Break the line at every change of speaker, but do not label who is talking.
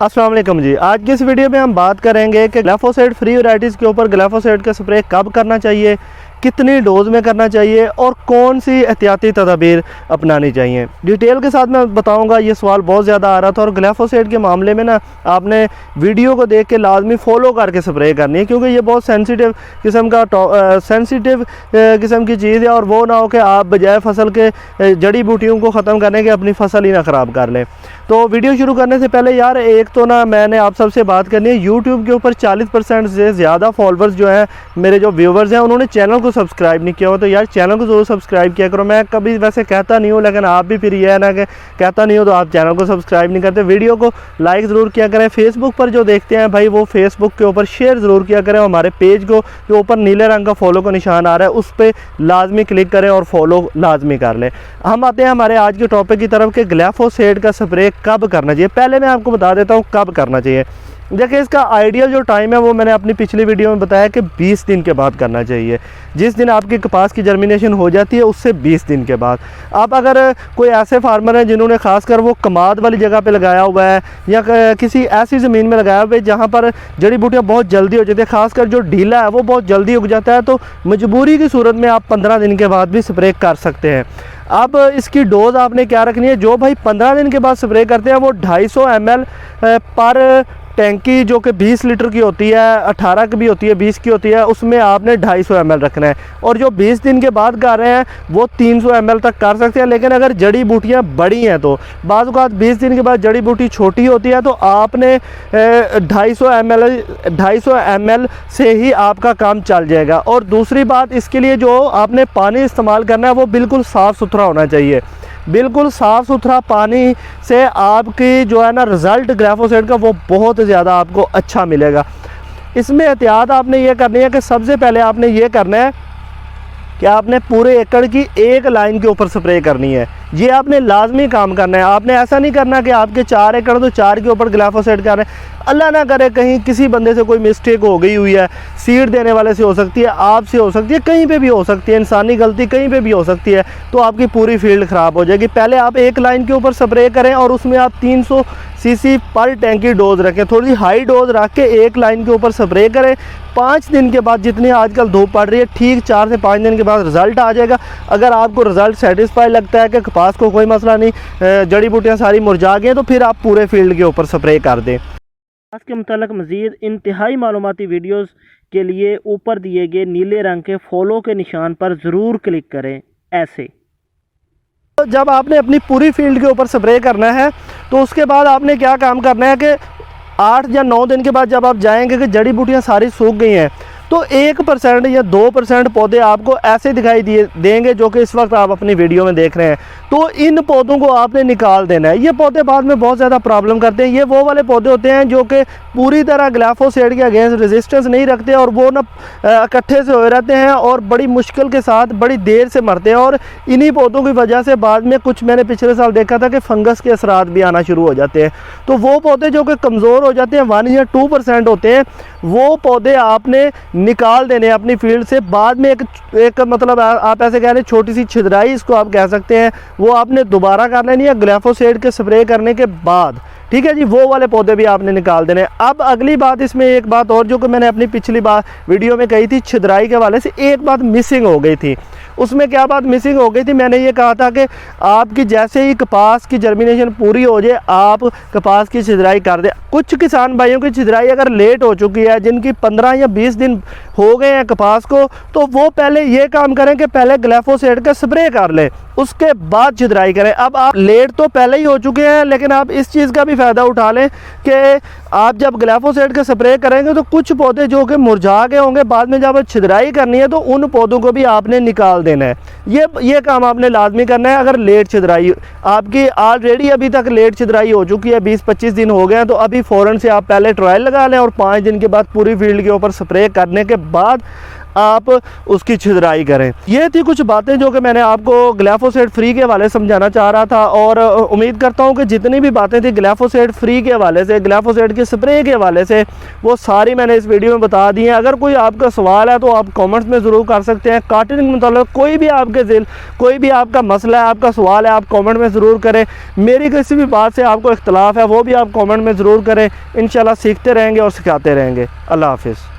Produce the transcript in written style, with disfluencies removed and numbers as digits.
अस्सलाम वालेकुम जी। आज की इस वीडियो में हम बात करेंगे कि ग्लिफोसेट फ्री वैरायटीज़ के ऊपर ग्लिफोसेट का स्प्रे कब करना चाहिए, कितनी डोज में करना चाहिए और कौन सी एहतियाती तदाबीर अपनानी चाहिए। डिटेल के साथ मैं बताऊंगा। ये सवाल बहुत ज़्यादा आ रहा था और ग्लिफोसेट के मामले में ना आपने वीडियो को देख के लाजमी फ़ॉलो करके स्प्रे करनी है, क्योंकि ये बहुत सेंसिटिव किस्म की चीज़ है और वो ना हो कि आप बजाय फसल के जड़ी बूटियों को ख़त्म करने के अपनी फसल ही ना ख़राब कर लें। तो वीडियो शुरू करने से पहले यार एक तो ना मैंने आप सबसे बात करनी है, यूट्यूब के ऊपर 40% से ज़्यादा फॉलोअर्स जो हैं, मेरे जो व्यूवर्स हैं, उन्होंने चैनल को सब्सक्राइब नहीं किया हो। तो यार चैनल को ज़रूर सब्सक्राइब किया करो। मैं कभी वैसे कहता नहीं हूँ, लेकिन आप भी फिर ये है ना कि कहता नहीं हो तो आप चैनल को सब्सक्राइब नहीं करते। वीडियो को लाइक ज़रूर किया करें। फेसबुक पर जो देखते हैं भाई वो फेसबुक के ऊपर शेयर ज़रूर किया करें। हमारे पेज को जो ऊपर नीले रंग का फॉलो का निशान आ रहा है उस पर लाजमी क्लिक करें और फॉलो लाजमी कर लें। हम आते हैं हमारे आज के टॉपिक की तरफ कि ग्लिफोसेट का स्प्रे कब करना चाहिए। पहले मैं आपको बता देता हूँ कब करना चाहिए। देखिए, इसका आइडियल जो टाइम है वो मैंने अपनी पिछली वीडियो में बताया कि 20 दिन के बाद करना चाहिए। जिस दिन आपकी कपास की जर्मिनेशन हो जाती है उससे 20 दिन के बाद। आप अगर कोई ऐसे फार्मर हैं जिन्होंने खासकर वो कमाद वाली जगह पे लगाया हुआ है या किसी ऐसी ज़मीन में लगाया हुआ है जहाँ पर जड़ी बूटियाँ बहुत जल्दी हो जाती है, खासकर जो ढीला है वो बहुत जल्दी उग जाता है, तो मजबूरी की सूरत में आप 15 दिन के बाद भी स्प्रे कर सकते हैं। अब इसकी डोज़ आपने क्या रखनी है। जो भाई 15 दिन के बाद स्प्रे करते हैं वो 250 ml पर टैंकी, जो कि 20 लीटर की होती है, 18 की भी होती है, 20 की होती है, उसमें आपने 250 ml रखना है। और जो 20 दिन के बाद कर रहे हैं वो 300 ml तक कर सकते हैं। लेकिन अगर जड़ी बूटियाँ बड़ी हैं तो बाज़ औक़ात 20 दिन के बाद जड़ी बूटी छोटी होती है तो आपने 250 ml से ही आपका काम चल जाएगा। और दूसरी बात, इसके लिए जो आपने पानी इस्तेमाल करना है वो बिल्कुल साफ़ सुथरा होना चाहिए। बिल्कुल साफ़ सुथरा पानी से आपकी जो है ना रिज़ल्ट ग्लिफोसेट का वो बहुत ज़्यादा आपको अच्छा मिलेगा। इसमें एहतियात आपने ये करनी है कि सबसे पहले आपने ये करना है कि आपने पूरे एकड़ की एक लाइन के ऊपर स्प्रे करनी है। ये आपने लाजमी काम करना है। आपने ऐसा नहीं करना कि आपके 4 एकड़ तो 4 के ऊपर ग्लिफोसेट कर रहे हैं। अल्लाह ना करे कहीं किसी बंदे से कोई मिस्टेक हो गई हुई है, सीड देने वाले से हो सकती है, आपसे हो सकती है, कहीं पे भी हो सकती है, इंसानी गलती कहीं पे भी हो सकती है, तो आपकी पूरी फील्ड ख़राब हो जाएगी। पहले आप एक लाइन के ऊपर स्प्रे करें और उसमें आप 300 सीसी पर टैंकी डोज रखें। थोड़ी हाई डोज रख के एक लाइन के ऊपर स्प्रे करें। 5 दिन के बाद, जितनी आजकल धूप पड़ रही है, ठीक 4 से 5 दिन के बाद रिज़ल्ट आ जाएगा। अगर आपको रिज़ल्ट सेटिस्फाई लगता है कि कपास को कोई मसला नहीं, जड़ी बूटियाँ सारी मुरझा गई हैं, तो फिर आप पूरे फील्ड के ऊपर स्प्रे कर दें। कपास के मुताल्लिक़ मज़ीद इंतहाई मालूमाती वीडियोज़ के लिए ऊपर दिए गए नीले रंग के फॉलो के निशान पर ज़रूर क्लिक करें। ऐसे तो जब आपने अपनी पूरी फील्ड के ऊपर स्प्रे करना है तो उसके बाद आपने क्या काम करना है कि 8 या 9 दिन के बाद जब आप जाएंगे कि जड़ी बूटियाँ सारी सूख गई हैं तो 1% या 2% पौधे आपको ऐसे दिखाई देंगे जो कि इस वक्त आप अपनी वीडियो में देख रहे हैं। तो इन पौधों को आपने निकाल देना है। ये पौधे बाद में बहुत ज़्यादा प्रॉब्लम करते हैं। ये वो वाले पौधे होते हैं जो कि पूरी तरह ग्लिफोसेट के अगेंस्ट रेजिस्टेंस नहीं रखते और वो ना इकट्ठे से हुए रहते हैं और बड़ी मुश्किल के साथ बड़ी देर से मरते हैं। और इन्हीं पौधों की वजह से बाद में कुछ मैंने पिछले साल देखा था कि फंगस के असरात भी आना शुरू हो जाते हैं। तो वो पौधे जो कि कमज़ोर हो जाते हैं, 1 या 2% होते हैं, वो पौधे आपने निकाल देने अपनी फील्ड से। बाद में एक मतलब आप ऐसे कह रहे हैं छोटी सी छिदराई इसको आप कह सकते हैं, वो आपने दोबारा कर लेनी है ग्लिफोसेट के स्प्रे करने के बाद। ठीक है जी, वो वाले पौधे भी आपने निकाल देने। अब अगली बात, इसमें एक बात और जो कि मैंने अपनी पिछली बार वीडियो में कही थी, छिदराई के वाले से एक बात मिसिंग हो गई थी। उसमें क्या बात मिसिंग हो गई थी, मैंने ये कहा था कि आपकी जैसे ही कपास की जर्मिनेशन पूरी हो जाए आप कपास की छिदराई कर दें। कुछ किसान भाइयों की छिदराई अगर लेट हो चुकी है, जिनकी 15 या 20 दिन हो गए हैं कपास को, तो वो पहले ये काम करें कि पहले ग्लिफोसेट का स्प्रे कर लें, उसके बाद छिदराई करें। अब आप लेट तो पहले ही हो चुके हैं, लेकिन आप इस चीज़ का भी फ़ायदा उठा लें कि आप जब ग्लिफोसेट का स्प्रे करेंगे तो कुछ पौधे जो कि मुरझा गए होंगे, बाद में जब छिदराई करनी है तो उन पौधों को भी आपने निकाल देना है। ये काम आपने लाजमी करना है। अगर लेट छिदराई आपकी ऑलरेडी अभी तक लेट छिदराई हो चुकी है, 20-25 दिन हो गए हैं, तो अभी फ़ौरन से आप पहले ट्रायल लगा लें और 5 दिन के बाद पूरी फील्ड के ऊपर स्प्रे करने के बाद आप उसकी छिदराई करें। ये थी कुछ बातें जो कि मैंने आपको ग्लिफोसेट फ्री के हवाले से समझाना चाह रहा था, और उम्मीद करता हूँ कि जितनी भी बातें थी ग्लिफोसेट फ्री के हवाले से, ग्लिफोसेट के स्प्रे के हवाले से, वो सारी मैंने इस वीडियो में बता दी हैं। अगर कोई आपका सवाल है तो आप कमेंट्स में ज़रूर कर सकते हैं। काटने के मतलब कोई भी आपका मसला है, आपका सवाल है, आप कमेंट में ज़रूर करें। मेरी किसी भी बात से आपको इख्तलाफ है वो भी आप कमेंट में ज़रूर करें। इंशाल्लाह सीखते रहेंगे और सिखाते रहेंगे। अल्लाह हाफिज़।